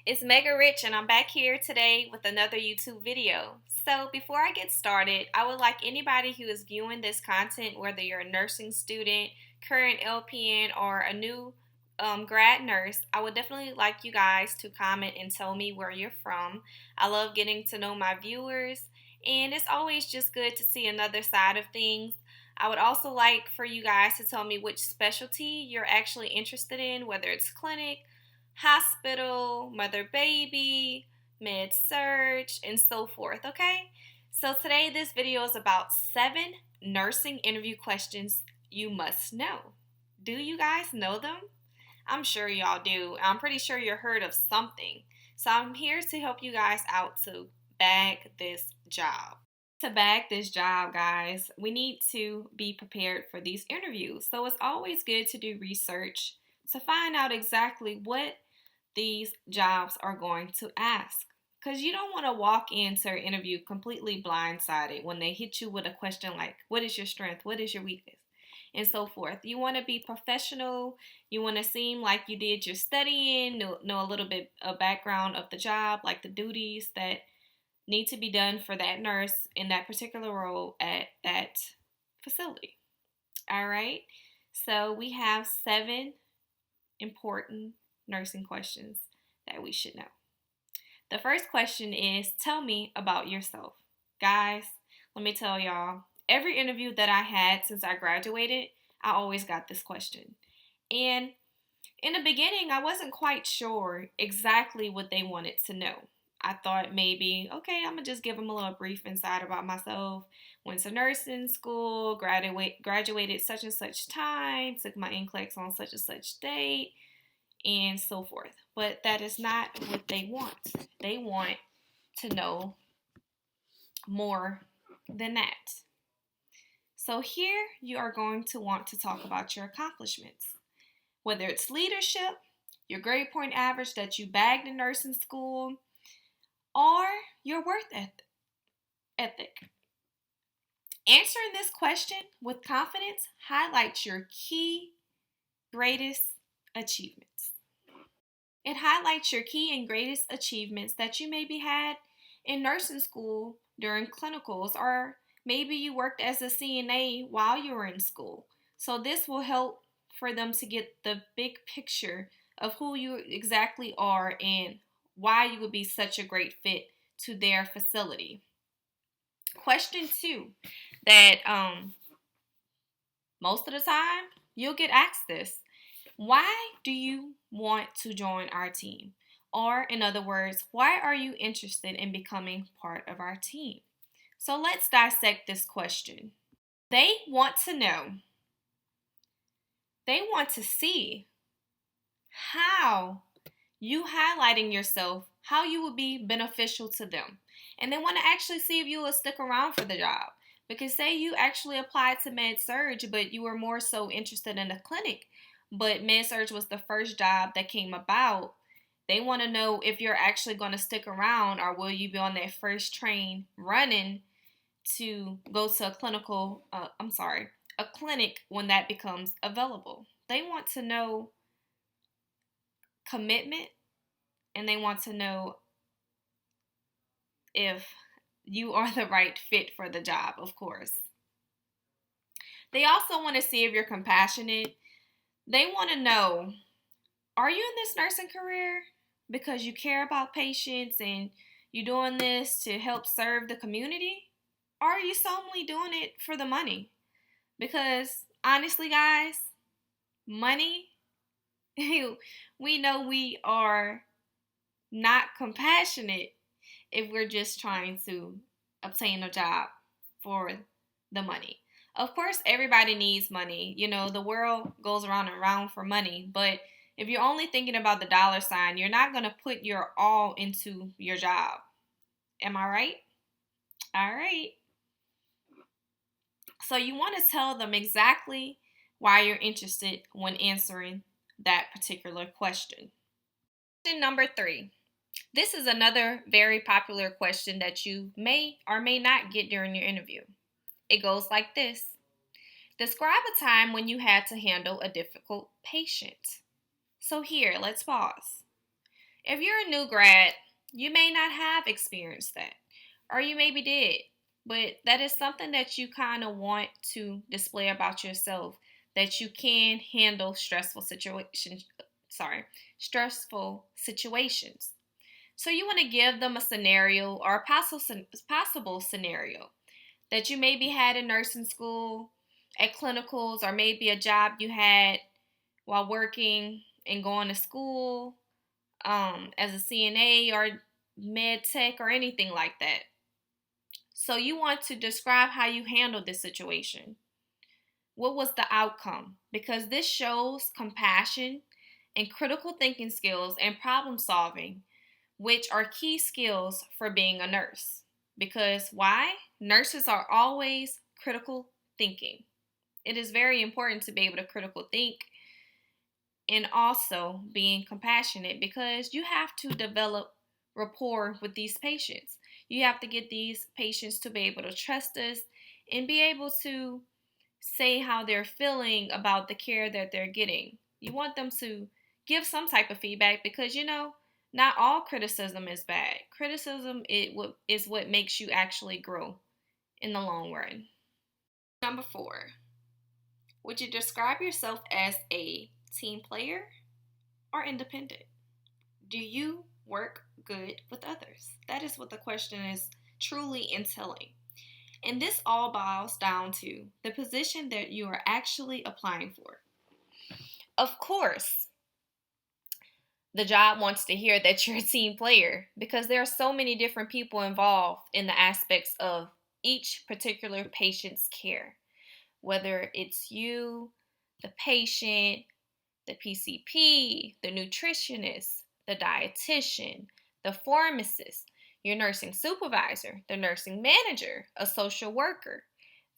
It's Mega Rich, and I'm back here today with another YouTube video. So, before I get started, I would like anybody who is viewing this content, whether you're a nursing student, current LPN, or a new grad nurse, I would definitely like you guys to comment and tell me where you're from. I love getting to know my viewers, and it's always just good to see another side of things. I would also like for you guys to tell me which specialty you're actually interested in, whether it's clinic, hospital, mother baby, med surge, and so forth, okay? So today this video is about 7 nursing interview questions you must know. Do you guys know them? I'm sure y'all do. I'm pretty sure you've heard of something. So I'm here to help you guys out to bag this job. To bag this job, guys, we need to be prepared for these interviews. So it's always good to do research to find out exactly what these jobs are going to ask. Because you don't want to walk into an interview completely blindsided when they hit you with a question like, what is your strength? What is your weakness? And so forth. You want to be professional. You want to seem like you did your studying, know a little bit of background of the job, like the duties that need to be done for that nurse in that particular role at that facility. All right. So we have 7 important nursing questions that we should know. The first question is, tell me about yourself. Guys, let me tell y'all, every interview that I had since I graduated, I always got this question. And in the beginning, I wasn't quite sure exactly what they wanted to know. I thought maybe, okay, I'm going to just give them a little brief insight about myself. Went to nursing school, graduated such and such time, took my NCLEX on such and such date, and so forth. But that is not what they want. They want to know more than that. So here you are going to want to talk about your accomplishments. Whether it's leadership, your grade point average that you bagged in nursing school, or your work ethic. Answering this question with confidence highlights your key greatest achievements. It highlights your key and greatest achievements that you maybe had in nursing school during clinicals, or maybe you worked as a CNA while you were in school. So this will help for them to get the big picture of who you exactly are and why you would be such a great fit to their facility. Question 2, that most of the time you'll get asked this. Why do you want to join our team? Or in other words, why are you interested in becoming part of our team? So let's dissect this question. They want to know. They want to see how you highlighting yourself, how you will be beneficial to them. And they want to actually see if you will stick around for the job. Because say you actually applied to med surge, but you were more so interested in the clinic, but med surge was the first job that came about. They want to know if you're actually going to stick around, or will you be on that first train running to go to a clinic when that becomes available. They want to know commitment, and they want to know if you are the right fit for the job, of course. They also want to see if you're compassionate. They want to know, are you in this nursing career because you care about patients and you're doing this to help serve the community? Or are you solely doing it for the money? Because honestly, guys, money, we know we are not compassionate if we're just trying to obtain a job for the money. Of course, everybody needs money. You know, the world goes around and around for money. But if you're only thinking about the dollar sign, you're not going to put your all into your job. Am I right? All right. So you want to tell them exactly why you're interested when answering that particular question. Question number 3. This is another very popular question that you may or may not get during your interview. It goes like this. Describe a time when you had to handle a difficult patient. So here, let's pause. If you're a new grad, you may not have experienced that, or you maybe did, but that is something that you kind of want to display about yourself, that you can handle stressful situations. So you want to give them a scenario or a possible scenario that you maybe had in nursing school, at clinicals, or maybe a job you had while working and going to school, as a CNA or med tech or anything like that. So you want to describe how you handled this situation. What was the outcome? Because this shows compassion and critical thinking skills and problem solving, which are key skills for being a nurse. Because why? Nurses are always critical thinking. It is very important to be able to critical think and also being compassionate, because you have to develop rapport with these patients. You have to get these patients to be able to trust us and be able to say how they're feeling about the care that they're getting. You want them to give some type of feedback, because not all criticism is bad. Criticism is what makes you actually grow in the long run. Number 4, would you describe yourself as a team player or independent? Do you work good with others? That is what the question is truly entailing. And this all boils down to the position that you are actually applying for. Of course, the job wants to hear that you're a team player, because there are so many different people involved in the aspects of each particular patient's care. Whether it's you, the patient, the PCP, the nutritionist, the dietitian, the pharmacist, your nursing supervisor, the nursing manager, a social worker.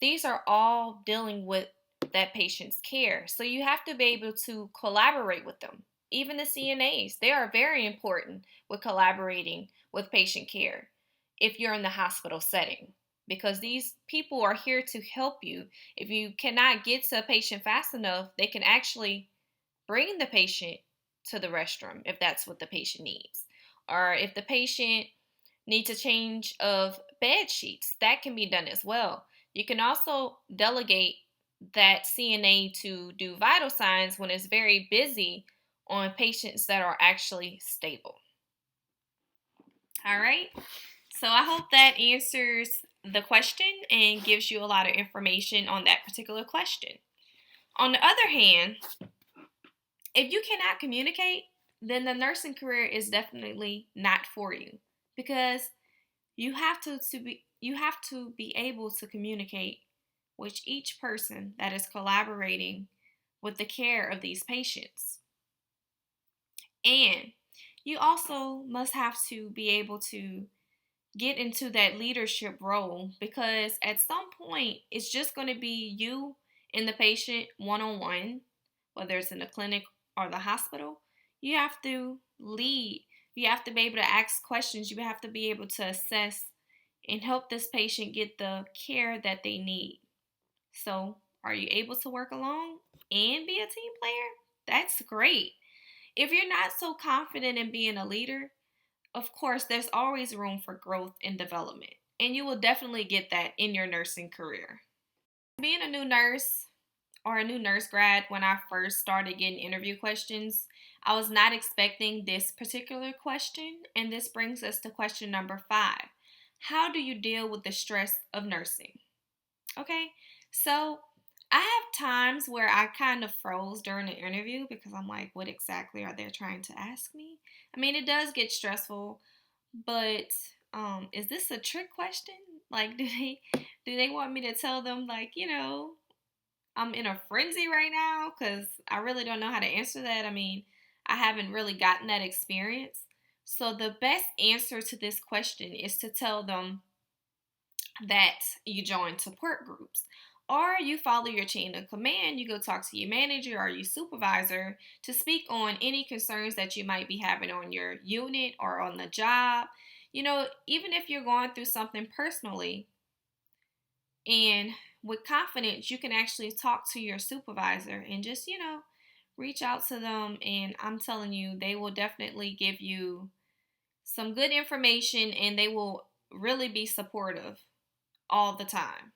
These are all dealing with that patient's care. So you have to be able to collaborate with them. Even the CNAs, they are very important with collaborating with patient care if you're in the hospital setting, because these people are here to help you. If you cannot get to a patient fast enough, they can actually bring the patient to the restroom if that's what the patient needs. Or if the patient needs a change of bed sheets, that can be done as well. You can also delegate that CNA to do vital signs when it's very busy on patients that are actually stable. All right. So I hope that answers the question and gives you a lot of information on that particular question. On the other hand, if you cannot communicate, then the nursing career is definitely not for you, because you have to be able to communicate with each person that is collaborating with the care of these patients. And you also must have to be able to get into that leadership role, because at some point it's just going to be you and the patient one-on-one, whether it's in the clinic or the hospital. You have to lead. You have to be able to ask questions. You have to be able to assess and help this patient get the care that they need. So, are you able to work alone and be a team player? That's great. If you're not so confident in being a leader, of course, there's always room for growth and development, and you will definitely get that in your nursing career. Being a new nurse or a new nurse grad, when I first started getting interview questions, I was not expecting this particular question, and this brings us to question number 5. How do you deal with the stress of nursing? Okay, so I have times where I kind of froze during the interview, because I'm like, what exactly are they trying to ask me? I mean, it does get stressful, but is this a trick question? Like, do they want me to tell them, like, I'm in a frenzy right now? Because I really don't know how to answer that. I mean, I haven't really gotten that experience. So the best answer to this question is to tell them that you join support groups, or you follow your chain of command. You go talk to your manager or your supervisor to speak on any concerns that you might be having on your unit or on the job. Even if you're going through something personally, and with confidence, you can actually talk to your supervisor and just, reach out to them, and I'm telling you, they will definitely give you some good information, and they will really be supportive all the time.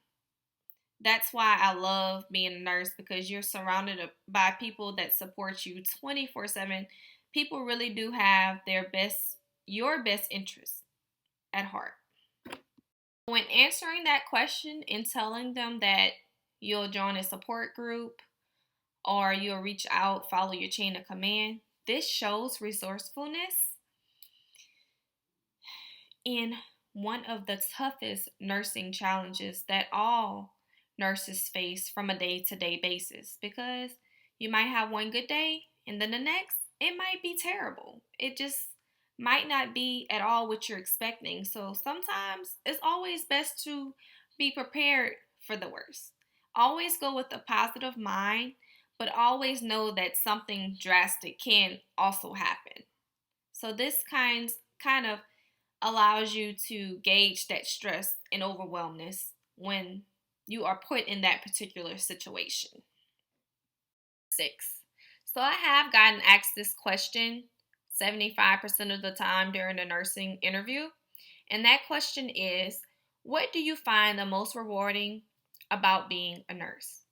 That's why I love being a nurse, because you're surrounded by people that support you 24/7. People really do have your best interests at heart. When answering that question and telling them that you'll join a support group or you'll reach out, follow your chain of command, this shows resourcefulness in one of the toughest nursing challenges that all nurses face from a day-to-day basis, because you might have one good day and then the next it might be terrible. It just might not be at all what you're expecting. So sometimes it's always best to be prepared for the worst. Always go with a positive mind, but always know that something drastic can also happen. So this kind of allows you to gauge that stress and overwhelmness when you are put in that particular situation. 6. So I have gotten asked this question 75% of the time during a nursing interview. And that question is, what do you find the most rewarding about being a nurse?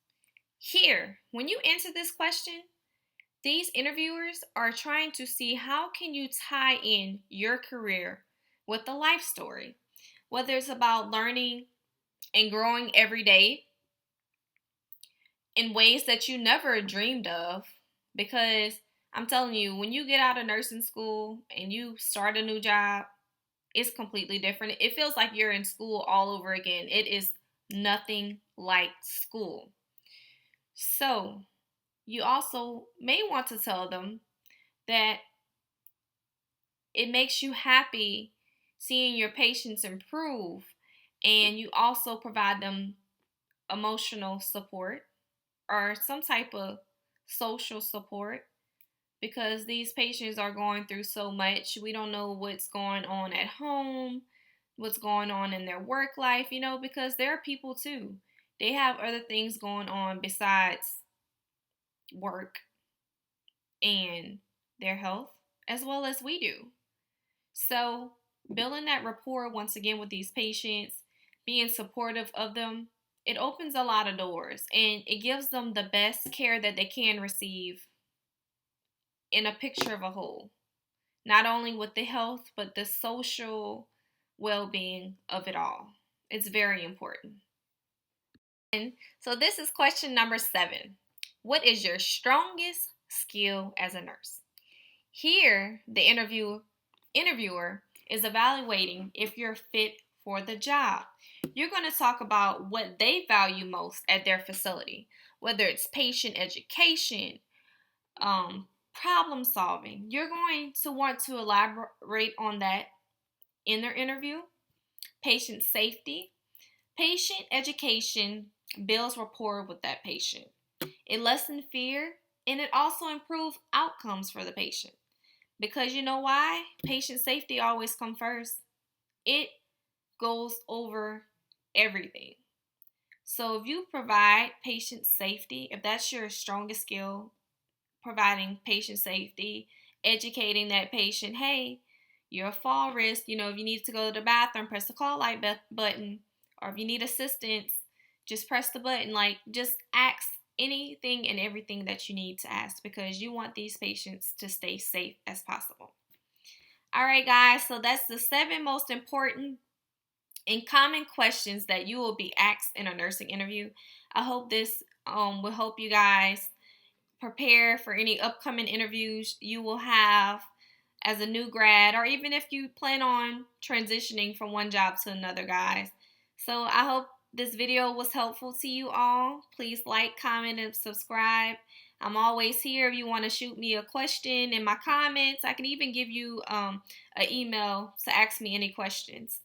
Here, when you answer this question, these interviewers are trying to see how can you tie in your career with a life story, whether it's about learning and growing every day in ways that you never dreamed of. Because I'm telling you, when you get out of nursing school and you start a new job, it's completely different. It feels like you're in school all over again. It is nothing like school. So you also may want to tell them that it makes you happy seeing your patients improve, and you also provide them emotional support or some type of social support, because these patients are going through so much. We don't know what's going on at home, what's going on in their work life, because they're people too. They have other things going on besides work and their health, as well as we do. So, building that rapport once again with these patients, being supportive of them, it opens a lot of doors and it gives them the best care that they can receive in a picture of a whole. Not only with the health, but the social well-being of it all. It's very important. And so this is question number 7. What is your strongest skill as a nurse? Here, the interviewer is evaluating if you're fit for the job. You're going to talk about what they value most at their facility, whether it's patient education, problem solving. You're going to want to elaborate on that in their interview. Patient safety. Patient education builds rapport with that patient. It lessens fear, and it also improves outcomes for the patient. Because you know why? Patient safety always comes first. It goes over everything. So if you provide patient safety, if that's your strongest skill, providing patient safety, educating that patient, hey, you're a fall risk. If you need to go to the bathroom, press the call light button. Or if you need assistance, just press the button. Just ask anything and everything that you need to ask, because you want these patients to stay safe as possible. All right, guys, so that's the 7 most important and common questions that you will be asked in a nursing interview. I hope this will help you guys prepare for any upcoming interviews you will have as a new grad, or even if you plan on transitioning from one job to another, guys. So I hope this video was helpful to you all. Please like, comment, and subscribe. I'm always here if you want to shoot me a question in my comments. I can even give you an email to ask me any questions.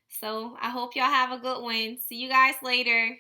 So I hope y'all have a good one. See you guys later.